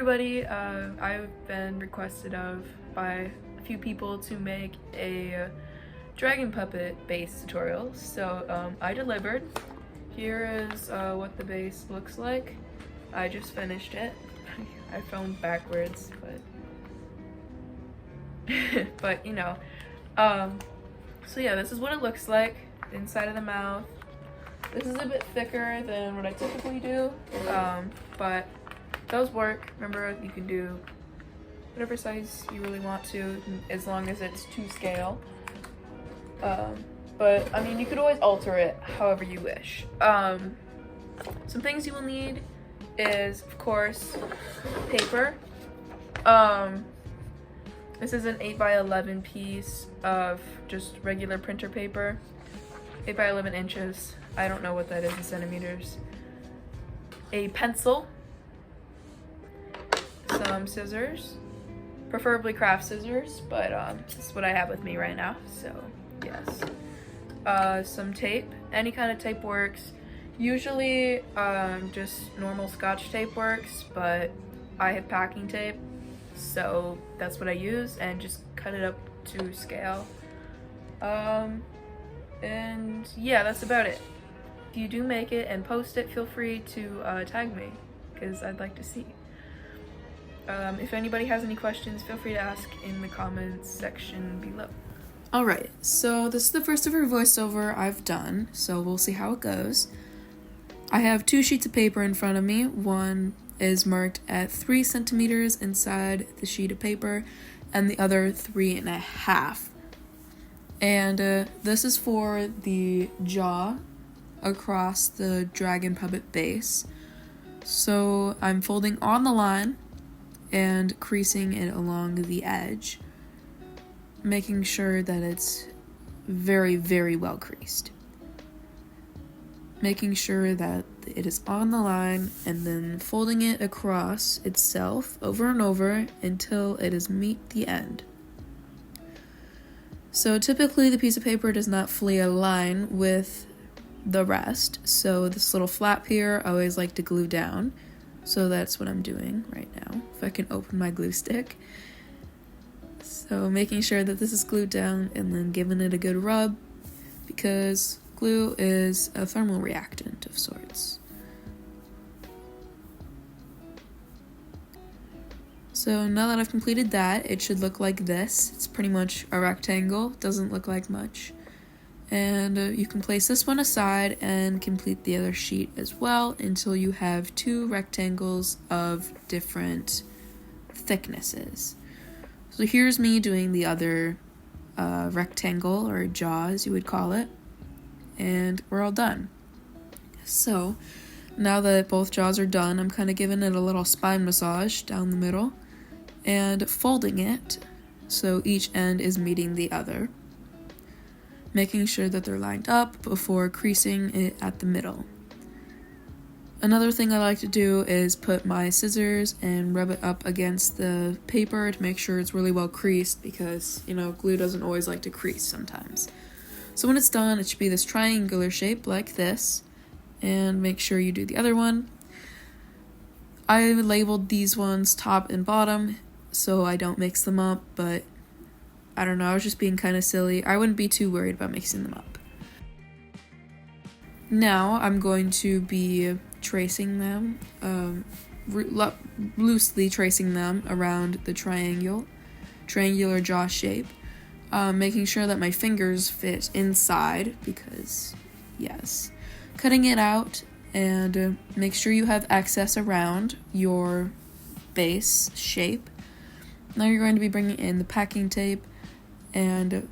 everybody, I've been requested of by a few people to make a dragon puppet base tutorial, so I delivered. Here is what the base looks like. I just finished it. I filmed backwards, but but you know. So yeah, this is what it looks like, inside of the mouth. This is a bit thicker than what I typically do, but those work. Remember, you can do whatever size you really want to, as long as it's to scale. But I mean, you could always alter it however you wish. Some things you will need is, of course, paper. This is an 8x11 piece of just regular printer paper. 8x11 inches. I don't know what that is in centimeters. A pencil. Some scissors. Preferably craft scissors, but this is what I have with me right now, so yes. Some tape. Any kind of tape works. Usually just normal Scotch tape works, but I have packing tape, so that's what I use, and just cut it up to scale. And yeah, that's about it. If you do make it and post it, feel free to tag me, because I'd like to see. If anybody has any questions, feel free to ask in the comments section below. Alright, so this is the first ever voiceover I've done, so we'll see how it goes. I have 2 sheets of paper in front of me. One is marked at 3 centimeters inside the sheet of paper, and the other 3.5. And this is for the jaw across the dragon puppet base. So I'm folding on the line and creasing it along the edge, making sure that it's very, very well creased. Making sure that it is on the line and then folding it across itself over and over until it is meet the end. So typically the piece of paper does not fully align with the rest, so this little flap here I always like to glue down. So that's what I'm doing right now, if I can open my glue stick. So making sure that this is glued down and then giving it a good rub, because glue is a thermal reactant of sorts. So now that I've completed that, it should look like this. It's pretty much a rectangle, doesn't look like much. And you can place this one aside and complete the other sheet as well until you have 2 rectangles of different thicknesses. So here's me doing the other rectangle, or jaw as you would call it, and we're all done. So now that both jaws are done, I'm kind of giving it a little spine massage down the middle and folding it so each end is meeting the other, making sure that they're lined up before creasing it at the middle. Another thing I like to do is put my scissors and rub it up against the paper to make sure it's really well creased, because, you know, glue doesn't always like to crease sometimes. So when it's done, it should be this triangular shape like this, and make sure you do the other one. I labeled these ones top and bottom so I don't mix them up, but I don't know, I was just being kind of silly. I wouldn't be too worried about mixing them up. Now I'm going to be tracing them, loosely tracing them around the triangular jaw shape, making sure that my fingers fit inside, because yes. Cutting it out, and make sure you have excess around your base shape. Now you're going to be bringing in the packing tape, and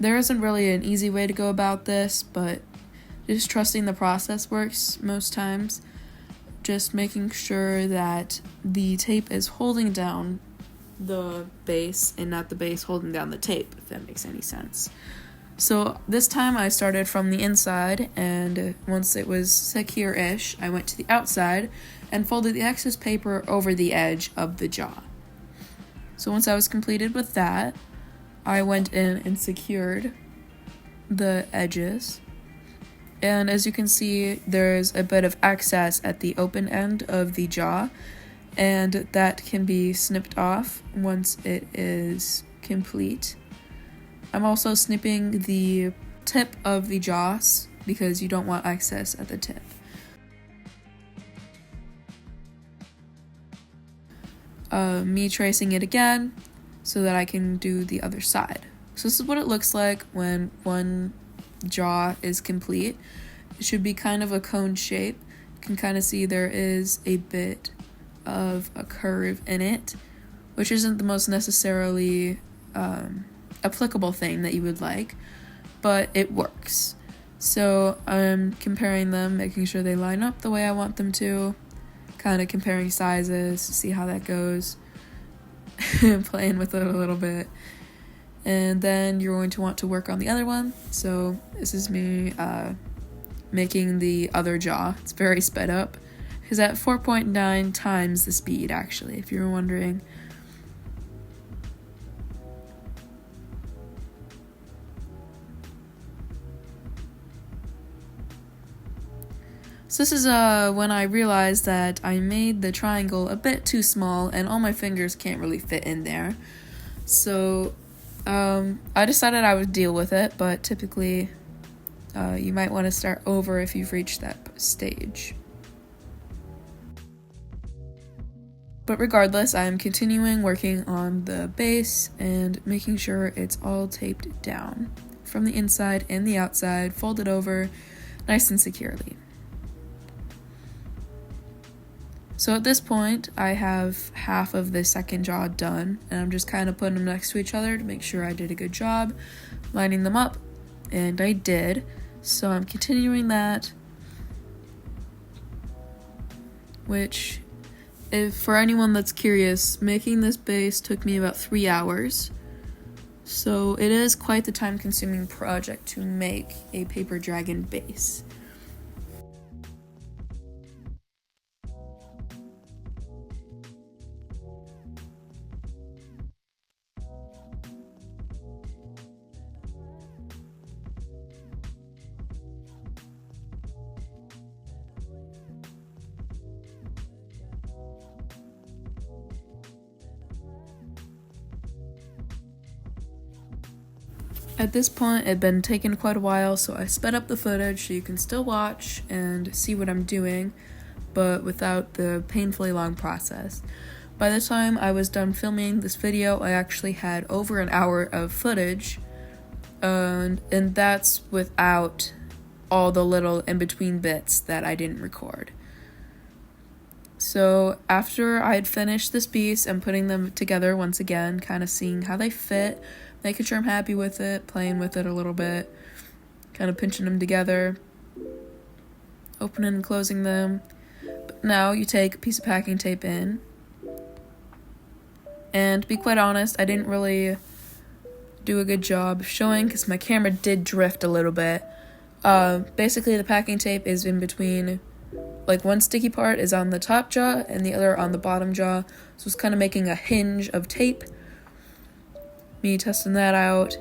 there isn't really an easy way to go about this, but just trusting the process works most times. Just making sure that the tape is holding down the base and not the base holding down the tape, if that makes any sense. So this time I started from the inside, and once it was secure-ish, I went to the outside and folded the excess paper over the edge of the jaw. So once I was completed with that, I went in and secured the edges. And as you can see, there's a bit of excess at the open end of the jaw, and that can be snipped off once it is complete. I'm also snipping the tip of the jaws because you don't want excess at the tip. Me tracing it again so that I can do the other side. So this is what it looks like when one jaw is complete. It should be kind of a cone shape. You can kind of see there is a bit of a curve in it, which isn't the most necessarily applicable thing that you would like, but it works. So I'm comparing them, making sure they line up the way I want them to, kind of comparing sizes to see how that goes, playing with it a little bit. And then you're going to want to work on the other one. So this is me making the other jaw. It's very sped up. It's at 4.9 times the speed, actually, if you're wondering. So this is when I realized that I made the triangle a bit too small and all my fingers can't really fit in there. So I decided I would deal with it, but typically you might want to start over if you've reached that stage. But regardless, I'm continuing working on the base and making sure it's all taped down from the inside and the outside, folded over nice and securely. So at this point, I have half of the second jaw done, and I'm just kind of putting them next to each other to make sure I did a good job lining them up, and I did. So I'm continuing that, which, if for anyone that's curious, making this base took me about 3 hours. So it is quite the time-consuming project to make a paper dragon base. At this point, it had been taking quite a while, so I sped up the footage so you can still watch and see what I'm doing, but without the painfully long process. By the time I was done filming this video, I actually had over an hour of footage, and that's without all the little in-between bits that I didn't record. So after I had finished this piece and putting them together once again, kind of seeing how they fit, making sure I'm happy with it, playing with it a little bit, kind of pinching them together, opening and closing them. But now you take a piece of packing tape in, and to be quite honest, I didn't really do a good job of showing because my camera did drift a little bit. Basically, the packing tape is in between, like one sticky part is on the top jaw and the other on the bottom jaw, so it's kind of making a hinge of tape. Me testing that out.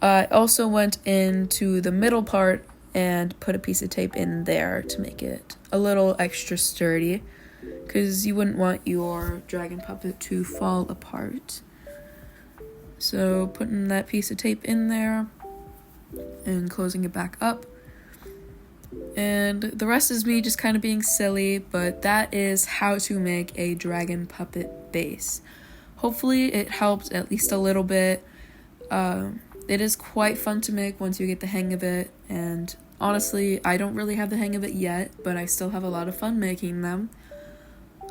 I also went into the middle part and put a piece of tape in there to make it a little extra sturdy, because you wouldn't want your dragon puppet to fall apart. So putting that piece of tape in there and closing it back up. And the rest is me just kind of being silly, but that is how to make a dragon puppet base. Hopefully it helped at least a little bit. It is quite fun to make once you get the hang of it, and honestly, I don't really have the hang of it yet, but I still have a lot of fun making them.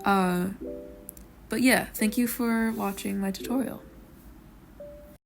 But yeah, thank you for watching my tutorial.